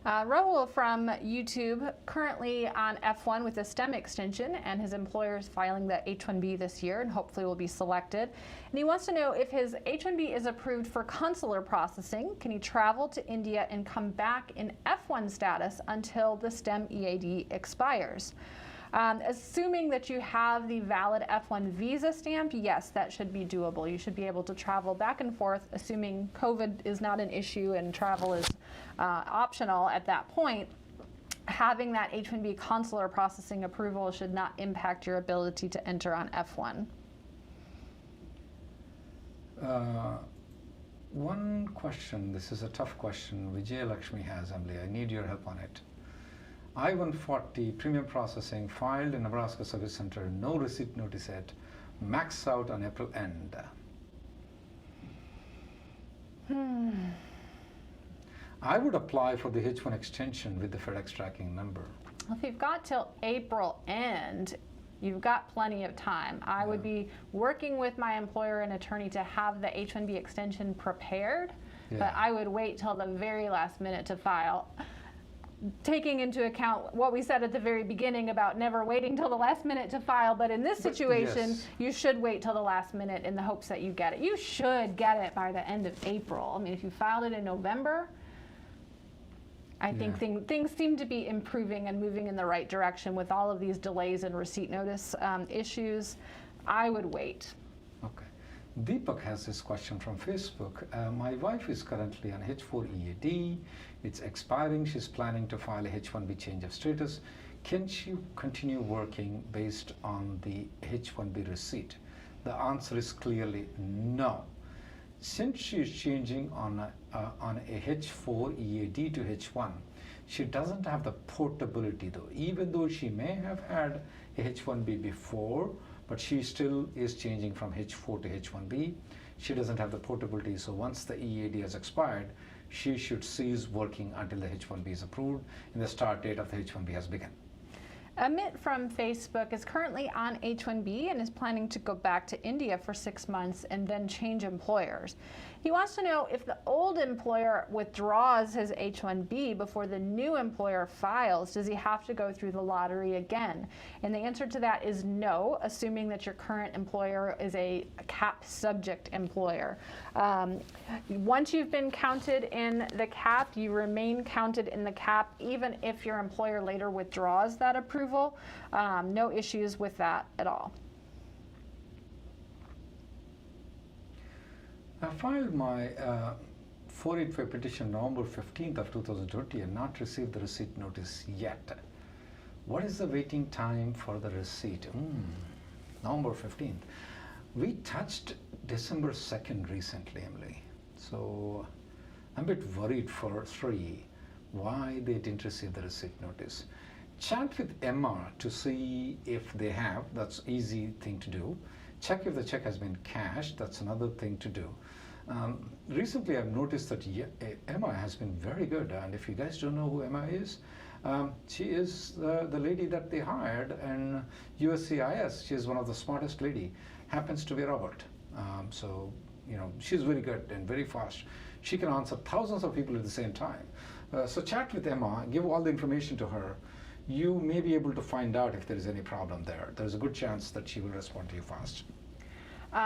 Rahul from YouTube, currently on F1 with a STEM extension, and his employer is filing the H-1B this year and hopefully will be selected. And he wants to know if his H-1B is approved for consular processing, can he travel to India and come back in F1 status until the STEM EAD expires? Assuming that you have the valid F1 visa stamp, yes, that should be doable. You should be able to travel back and forth, assuming COVID is not an issue and travel is optional at that point. Having that H-1B consular processing approval should not impact your ability to enter on F1. One question, this is a tough question, Vijay Lakshmi has, Emily, I need your help on it. I-140 premium processing filed in Nebraska Service Center, no receipt notice yet, max out on April end. I would apply for the H1 extension with the FedEx tracking number. Well, if you've got till April end, you've got plenty of time. I would be working with my employer and attorney to have the H-1B extension prepared, but I would wait till the very last minute to file. Taking into account what we said at the very beginning about never waiting till the last minute to file, but in this situation, you should wait till the last minute in the hopes that you get it. You should get it by the end of April. I mean, if you filed it in November, I think things seem to be improving and moving in the right direction with all of these delays and receipt notice issues. I would wait. Okay. Deepak has this question from Facebook. My wife is currently on H4 EAD. It's expiring. She's planning to file a H1B change of status. Can she continue working based on the H1B receipt? The answer is clearly no. Since she is changing on a H4 EAD to H1, she doesn't have the portability though. Even though she may have had a H1B before, but she still is changing from H4 to H1B. She doesn't have the portability, so once the EAD has expired, she should cease working until the H1B is approved and the start date of the H1B has begun. Amit from Facebook is currently on H-1B and is planning to go back to India for 6 months and then change employers. He wants to know if the old employer withdraws his H-1B before the new employer files, does he have to go through the lottery again? And the answer to that is no, assuming that your current employer is a CAP subject employer. Once you've been counted in the CAP, you remain counted in the CAP even if your employer later withdraws that approval. No issues with that at all. I filed my 485 petition November 15th of 2020 and not received the receipt notice yet. What is the waiting time for the receipt? November 15th. We touched December 2nd recently, Emily. So I'm a bit worried for Sri why they didn't receive the receipt notice. Chat with Emma to see if they have. That's easy thing to do. Check if the check has been cashed. That's another thing to do. Recently, I've noticed that Emma has been very good. And if you guys don't know who Emma is, she is the lady that they hired in USCIS. She's one of the smartest lady. Happens to be Robert. So, you know, she's very good and very fast. She can answer thousands of people at the same time. So chat with Emma, give all the information to her. You may be able to find out if there is any problem there. There's a good chance that she will respond to you fast.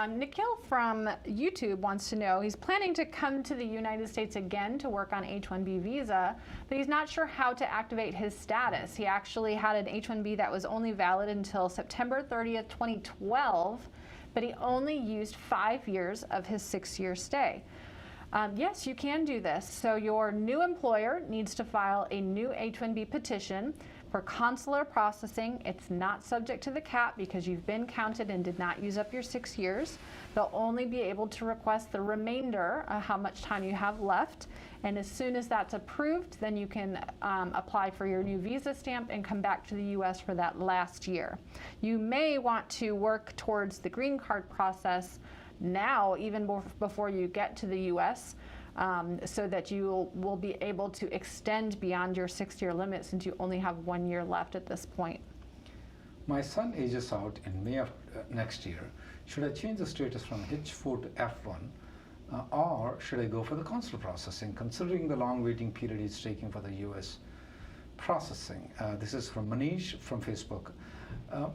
Nikhil from YouTube wants to know, he's planning to come to the United States again to work on H-1B visa, but he's not sure how to activate his status. He actually had an H-1B that was only valid until September 30th, 2012, but he only used 5 years of his 6-year stay. Yes, you can do this. So your new employer needs to file a new H-1B petition for consular processing. It's not subject to the cap because you've been counted and did not use up your 6 years. They'll only be able to request the remainder, how much time you have left. And as soon as that's approved, then you can apply for your new visa stamp and come back to the U.S. for that last year. You may want to work towards the green card process now, even before you get to the U.S., so that you will be able to extend beyond your 6-year limit since you only have 1 year left at this point. My son ages out in May of next year. Should I change the status from H4 to F1, or should I go for the consular processing, considering the long waiting period it's taking for the U.S. processing? This is from Manish from Facebook.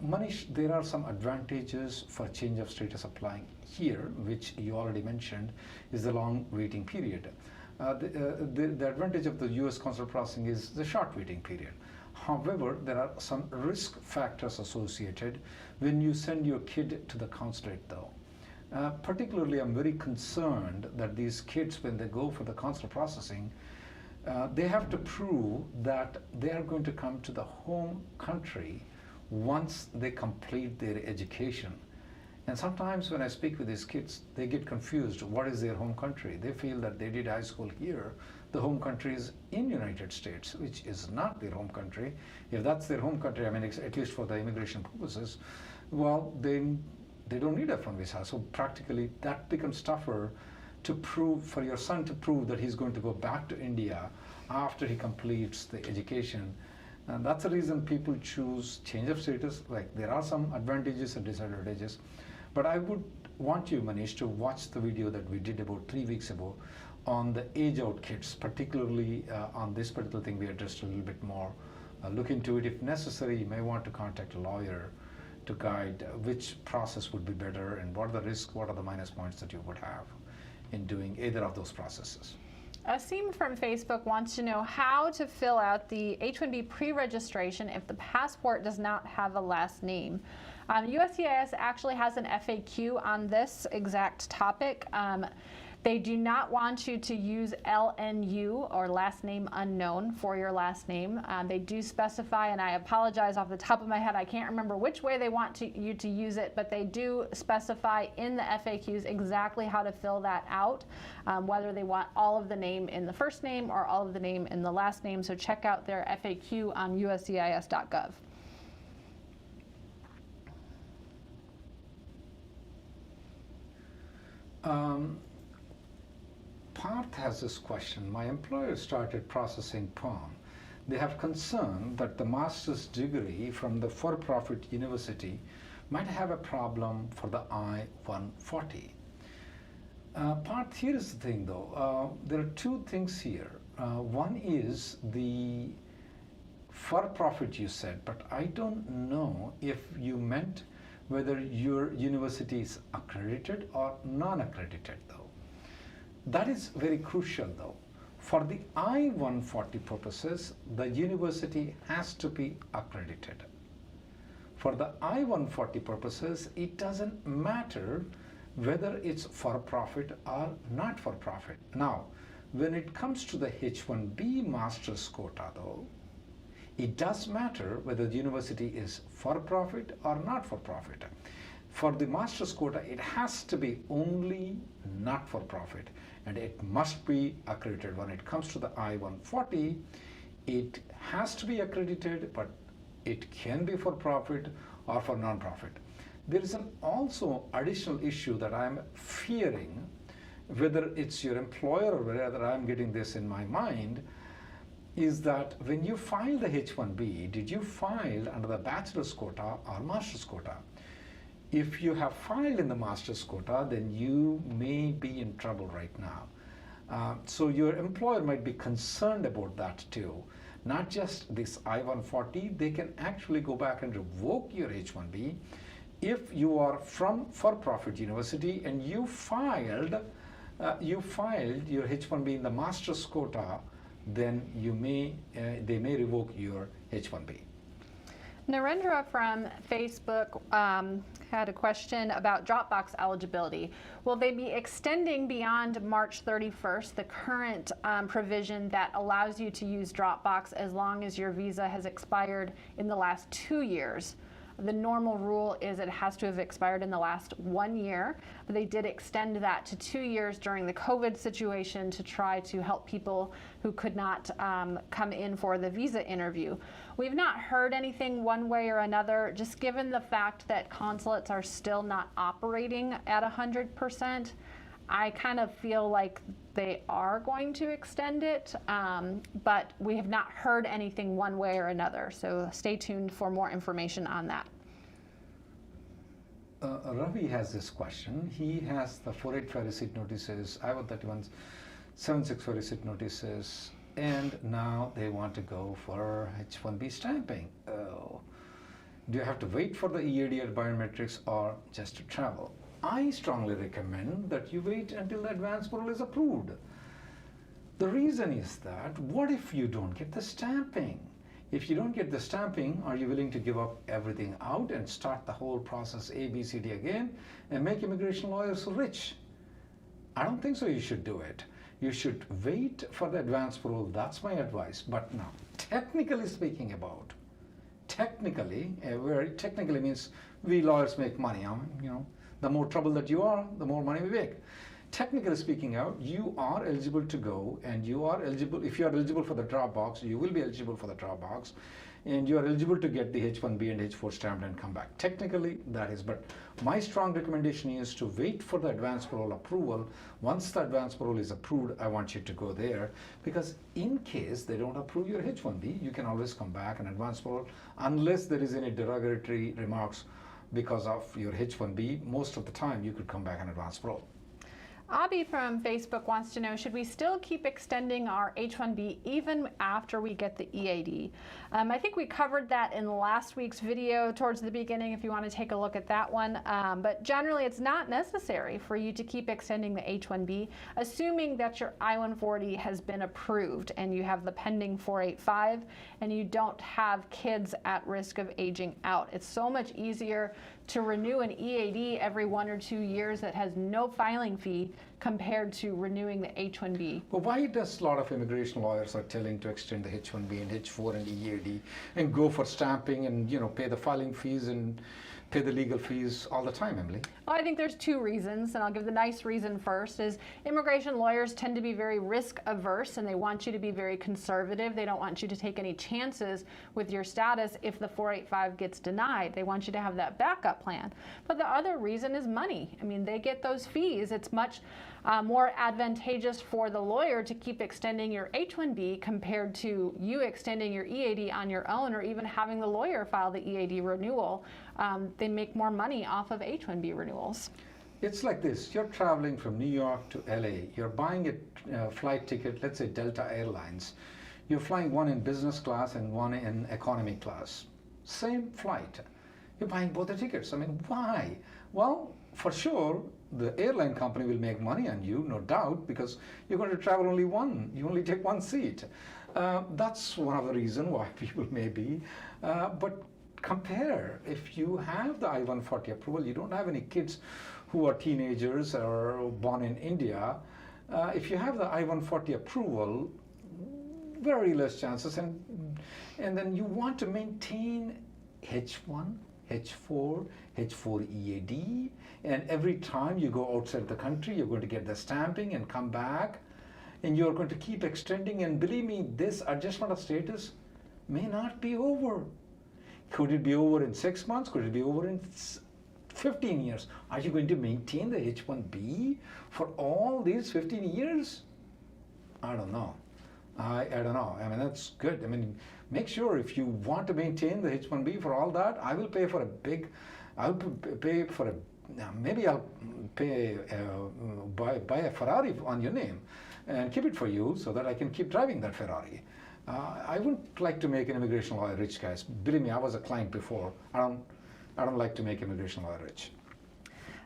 Manish, there are some advantages for change of status applying here, which you already mentioned, is the long waiting period. The advantage of the U.S. consular processing is the short waiting period. However, there are some risk factors associated when you send your kid to the consulate, though. Particularly, I'm very concerned that these kids, when they go for the consular processing, they have to prove that they are going to come to the home country once they complete their education. And sometimes when I speak with these kids, they get confused. What is their home country? They feel that they did high school here. The home country is in United States, which is not their home country. If that's their home country, I mean, at least for the immigration purposes, well, then they don't need a F1 visa. So practically that becomes tougher to prove, for your son to prove that he's going to go back to India after he completes the education. And that's the reason people choose change of status. Like, there are some advantages and disadvantages, but I would want you, Manish, to watch the video that we did about 3 weeks ago on the age out kids, particularly on this particular thing we addressed a little bit more. Look into it. If necessary, you may want to contact a lawyer to guide which process would be better and what are the risks, what are the minus points that you would have in doing either of those processes. Asim from Facebook wants to know how to fill out the H-1B pre-registration if the passport does not have a last name. USCIS actually has an FAQ on this exact topic. They do not want you to use LNU, or last name unknown, for your last name. They do specify, and I apologize off the top of my head, I can't remember which way they want you to use it, but they do specify in the FAQs exactly how to fill that out, whether they want all of the name in the first name or all of the name in the last name. So check out their FAQ on uscis.gov. Parth has this question. My employer started processing POM. They have concern that the master's degree from the for-profit university might have a problem for the I-140. Parth, here is the thing though. There are two things here. One is the for-profit you said, but I don't know if you meant whether your university is accredited or non-accredited though. That is very crucial though. For the I-140 purposes, the university has to be accredited. For the I-140 purposes, it doesn't matter whether it's for-profit or not for-profit. Now, when it comes to the H-1B master's quota though, it does matter whether the university is for-profit or not for-profit. For the master's quota, it has to be only not for-profit, and it must be accredited. When it comes to the I-140, it has to be accredited, but it can be for-profit or for non-profit. There is an also additional issue that I'm fearing, whether it's your employer or whether I'm getting this in my mind, is that when you file the H-1B, did you file under the bachelor's quota or master's quota? If you have filed in the master's quota, then you may be in trouble right now. So your employer might be concerned about that too. Not just this I-140, they can actually go back and revoke your H-1B if you are from for-profit university and you filed your H-1B in the master's quota, then they may revoke your H-1B. Narendra from Facebook had a question about Dropbox eligibility. Will they be extending beyond March 31st the current provision that allows you to use Dropbox as long as your visa has expired in the last 2 years? The normal rule is it has to have expired in the last 1 year, but they did extend that to 2 years during the COVID situation to try to help people who could not come in for the visa interview. We've not heard anything one way or another, just given the fact that consulates are still not operating at 100%. I kind of feel like they are going to extend it, but we have not heard anything one way or another. So stay tuned for more information on that. Ravi has this question. He has the 485 receipt notices, I-131, 764 receipt notices, and now they want to go for H-1B stamping. Oh. Do you have to wait for the EAD or biometrics or just to travel? I strongly recommend that you wait until the advance parole is approved. The reason is that, what if you don't get the stamping? If you don't get the stamping, are you willing to give up everything out and start the whole process A, B, C, D again and make immigration lawyers rich? I don't think so you should do it. You should wait for the advance parole. That's my advice. But now, technically speaking about, where technically means we lawyers make money, the more trouble that you are, the more money we make. Technically speaking out, you are eligible to go, and you are eligible, if you are eligible for the Dropbox, you will be eligible for the Dropbox, and you are eligible to get the H-1B and H-4 stamped and come back. Technically, that is, but my strong recommendation is to wait for the advance parole approval. Once the advance parole is approved, I want you to go there, because in case they don't approve your H-1B, you can always come back and advance parole, unless there is any derogatory remarks because of your H-1B. Most of the time, you could come back and advance parole. Abby from Facebook wants to know, should we still keep extending our H-1B even after we get the EAD? I think we covered that in last week's video towards the beginning, if you want to take a look at that one. But generally, it's not necessary for you to keep extending the H-1B, assuming that your I-140 has been approved and you have the pending 485 and you don't have kids at risk of aging out. It's so much easier to renew an EAD every 1 or 2 years that has no filing fee compared to renewing the H-1B. But why does a lot of immigration lawyers are telling to extend the H-1B and H-4 and EAD and go for stamping and pay the filing fees and pay the legal fees all the time, Emily? Well, I think there's 2 reasons, and I'll give the nice reason first, is immigration lawyers tend to be very risk averse and they want you to be very conservative. They don't want you to take any chances with your status if the 485 gets denied. They want you to have that backup plan. But the other reason is money. I mean, they get those fees. It's much more advantageous for the lawyer to keep extending your H-1B compared to you extending your EAD on your own, or even having the lawyer file the EAD renewal. They make more money off of H-1B renewals. It's like this. You're traveling from New York to LA. You're buying a flight ticket, let's say Delta Airlines. You're flying one in business class and one in economy class. Same flight. You're buying both the tickets. I mean, why? Well, for sure, the airline company will make money on you, no doubt, because you're going to travel only one. You only take one seat. That's one of the reasons why people may be. But compare, if you have the I-140 approval, you don't have any kids who are teenagers or born in India. If you have the I-140 approval, very less chances, and then you want to maintain H1, H4, H4 EAD, and every time you go outside the country, you're going to get the stamping and come back, and you're going to keep extending, and believe me, this adjustment of status may not be over. Could it be over in 6 months? Could it be over in 15 years? Are you going to maintain the H-1B for all these 15 years? I don't know. I don't know. I mean, that's good. I mean, make sure if you want to maintain the H-1B for all that, I will pay for a big, I'll pay for a, maybe I'll pay, buy a Ferrari on your name. and keep it for you so that I can keep driving that Ferrari. I wouldn't like to make an immigration lawyer rich, guys. Believe me, I was a client before. I don't like to make immigration lawyer rich.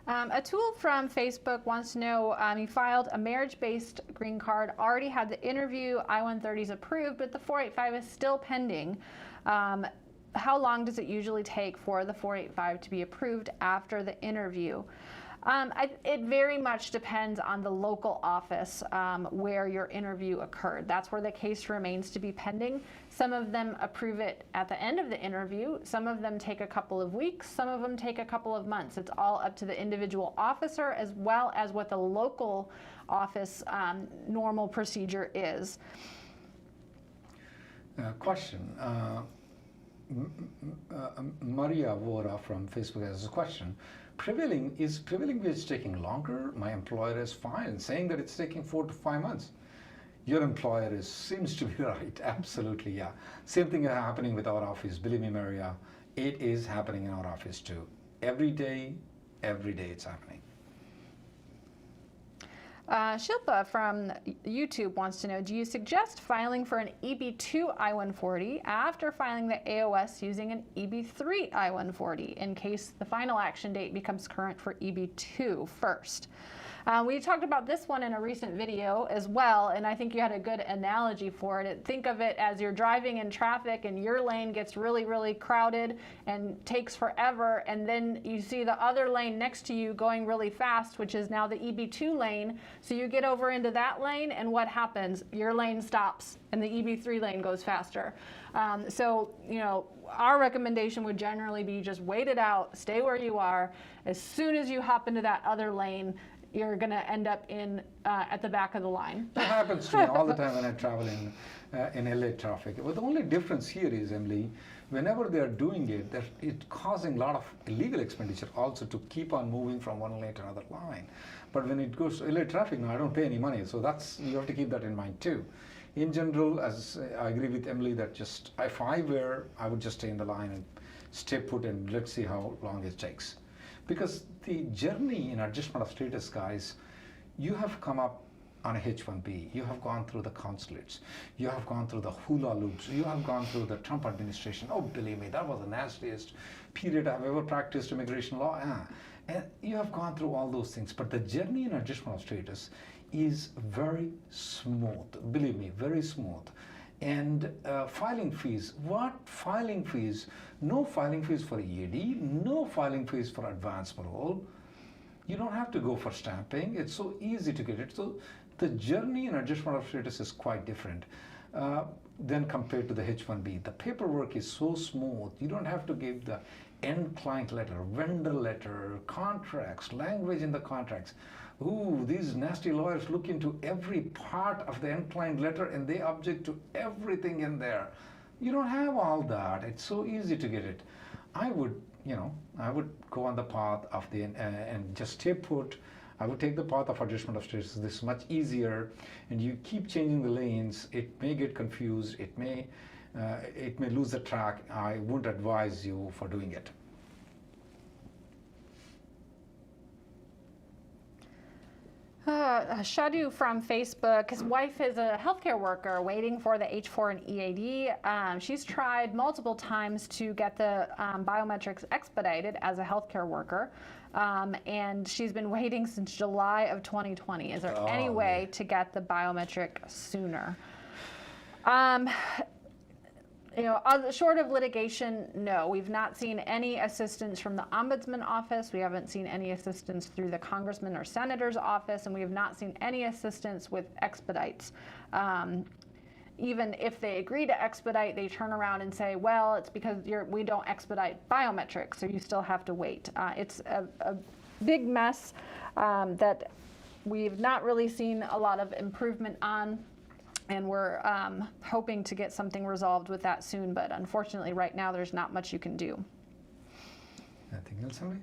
A tool from Facebook wants to know, he filed a marriage-based green card, already had the interview, I-130 is approved, but the 485 is still pending. How long does it usually take for the 485 to be approved after the interview? It very much depends on the local office where your interview occurred. That's where the case remains to be pending. Some of them approve it at the end of the interview. Some of them take a couple of weeks. Some of them take a couple of months. It's all up to the individual officer as well as what the local office normal procedure is. Question. Maria Vora from Facebook has a question. Prevailing wage taking longer? My employer is fine, saying that it's taking 4 to 5 months. Your employer seems to be right. Absolutely, yeah. Same thing is happening with our office. Believe me, Maria, it is happening in our office too. Every day it's happening. Shilpa from YouTube wants to know, do you suggest filing for an EB2 I-140 after filing the AOS using an EB3 I-140 in case the final action date becomes current for EB2 first? We talked about this one in a recent video as well, and I think you had a good analogy for it. Think of it as you're driving in traffic and your lane gets really, really crowded and takes forever, and then you see the other lane next to you going really fast, which is now the EB2 lane. So you get over into that lane, and what happens? Your lane stops and the EB3 lane goes faster. So, you know, our recommendation would generally be just wait it out, stay where you are. As soon as you hop into that other lane, you're going to end up at the back of the line. That happens to me all the time when I travel in LA traffic. But the only difference here is, Emily, whenever they're doing it, it's causing a lot of illegal expenditure also to keep on moving from one lane to another line. But when it goes to LA traffic, now I don't pay any money. So you have to keep that in mind too. In general, as I agree with Emily, that just if I were, I would just stay in the line and stay put and let's see how long it takes. Because the journey in adjustment of status, guys, you have come up on a H-1B, you have gone through the consulates, you have gone through the hula loops, you have gone through the Trump administration. Oh, believe me, that was the nastiest period I've ever practiced immigration law. And you have gone through all those things. But the journey in adjustment of status is very smooth, believe me, very smooth. And filing fees, what filing fees? No filing fees for EAD, no filing fees for advance parole. You don't have to go for stamping. It's so easy to get it. So the journey in adjustment of status is quite different than compared to the H-1B. The paperwork is so smooth. You don't have to give the end client letter, vendor letter, contracts, language in the contracts. Ooh, these nasty lawyers look into every part of the end client letter and they object to everything in there. You don't have all that. It's so easy to get it. I would go on the path of the and just stay put. I would take the path of adjustment of status. This is much easier, and you keep changing the lanes. It may get confused. It may lose the track. I wouldn't advise you for doing it. Shadu from Facebook, his wife is a healthcare worker waiting for the H-4 and EAD. She's tried multiple times to get the biometrics expedited as a healthcare worker, and she's been waiting since July of 2020. Is there any way to get the biometric sooner? Short of litigation, no. We've not seen any assistance from the Ombudsman office. We haven't seen any assistance through the Congressman or Senator's office, and we have not seen any assistance with expedites. Even if they agree to expedite, they turn around and say, well, it's because we don't expedite biometrics, so you still have to wait. It's a big mess that we've not really seen a lot of improvement on. And we're hoping to get something resolved with that soon, but unfortunately right now there's not much you can do. Anything else, Emily?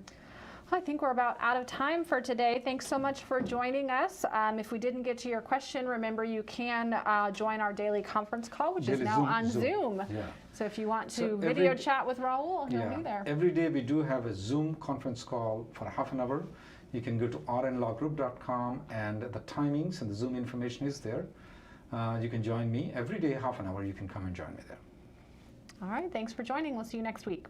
I think we're about out of time for today. Thanks so much for joining us. If we didn't get to your question, remember you can join our daily conference call, which is now on Zoom. Yeah. So if you want to video chat with Raul, he'll be there. Every day we do have a Zoom conference call for half an hour. You can go to rnlawgroup.com, and the timings and the Zoom information is there. You can join me every day, half an hour. You can come and join me there. All right, thanks for joining. We'll see you next week.